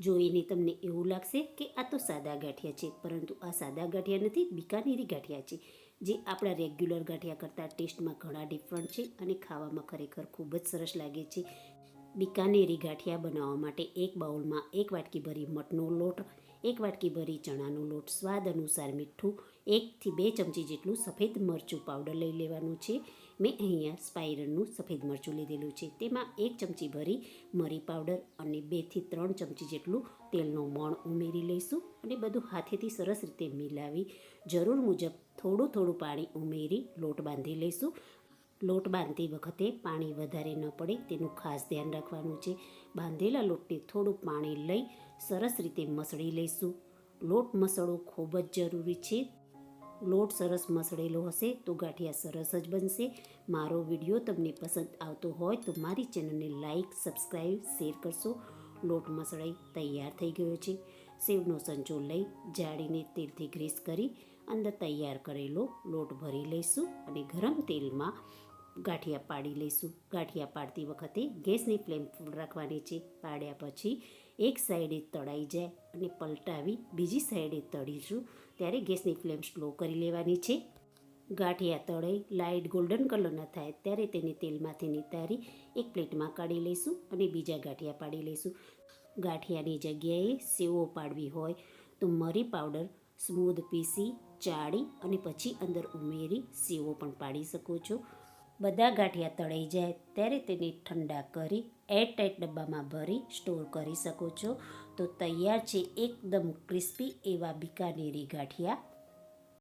જોઈને તમને એવું લાગશે કે આ તો સાદા ગાંઠિયા છે, પરંતુ આ સાદા ગાંઠિયા નથી, બિકાનેરી ગાંઠિયા છે, જે આપણા રેગ્યુલર ગાંઠિયા કરતાં ટેસ્ટમાં ઘણા ડિફરન્ટ છે અને ખાવામાં ખરેખર ખૂબ જ સરસ લાગે છે. બિકાનેરી ગાંઠિયા બનાવવા માટે એક બાઉલમાં 1 વાટકી ભરી મઠનો લોટ, 1 વાટકી ભરી ચણાનો લોટ, સ્વાદ અનુસાર મીઠું, 1 થી 2 ચમચી જેટલું સફેદ મરચું પાવડર લઈ લેવાનું છે. મેં અહીંયા સ્પાઇરનનું સફેદ મરચું લીધેલું છે. તેમાં 1 ચમચી ભરી મરી પાવડર અને 2 થી 3 ચમચી જેટલું તેલનો મોણ ઉમેરી લઈશું અને બધું હાથેથી સરસ રીતે મિલાવી જરૂર મુજબ થોડું થોડું પાણી ઉમેરી લોટ બાંધી લઈશું. લોટ બાંધતી વખતે પાણી વધારે ન પડે તેનું ખાસ ધ્યાન રાખવાનું છે. બાંધેલા લોટને થોડું પાણી લઈ સરસ રીતે મસળી લઈશું. લોટ મસળવો ખૂબ જ જરૂરી છે. લોટ સરસ મસળેલો હશે તો ગાંઠિયા સરસ જ બનશે. મારો વિડીયો તમને પસંદ આવતો હોય તો મારી ચેનલને લાઈક, સબસ્ક્રાઈબ, શેર કરશો. લોટ મસળાઈ તૈયાર થઈ ગયો છે. સેવનો સંચો લઈ જાળીને તેલથી ગ્રીસ કરી અંદર તૈયાર કરેલો લોટ ભરી લઈશું અને ગરમ તેલમાં ગાંઠિયા પાડી લઈશું. ગાંઠિયા પાડતી વખતે ગેસની ફ્લેમ ફૂલ રાખવાની છે. પાડ્યા પછી એક સાઈડે તળાઈ જાય અને પલટાવી બીજી સાઈડે તળીશું ત્યારે ગેસની ફ્લેમ સ્લો કરી લેવાની છે. ગાંઠિયા તળાઈ લાઇટ ગોલ્ડન કલરના થાય ત્યારે તેને તેલમાંથી નિતારી એક પ્લેટમાં કાઢી લઈશું અને બીજા ગાંઠિયા પાડી લઈશું. ગાંઠિયાની જગ્યાએ સેવો પાડવી હોય તો મરી પાવડર સ્મૂધ પીસી ચાળી અને પછી અંદર ઉમેરી સેવો પણ પાડી શકો છો. બધા ગાંઠિયા તળાઈ જાય ત્યારે તેને ઠંડા કરી એરટાઇટ ડબ્બામાં ભરી સ્ટોર કરી શકો છો. તો તૈયાર છે એકદમ ક્રિસ્પી એવા બિકાનેરી ગાંઠિયા.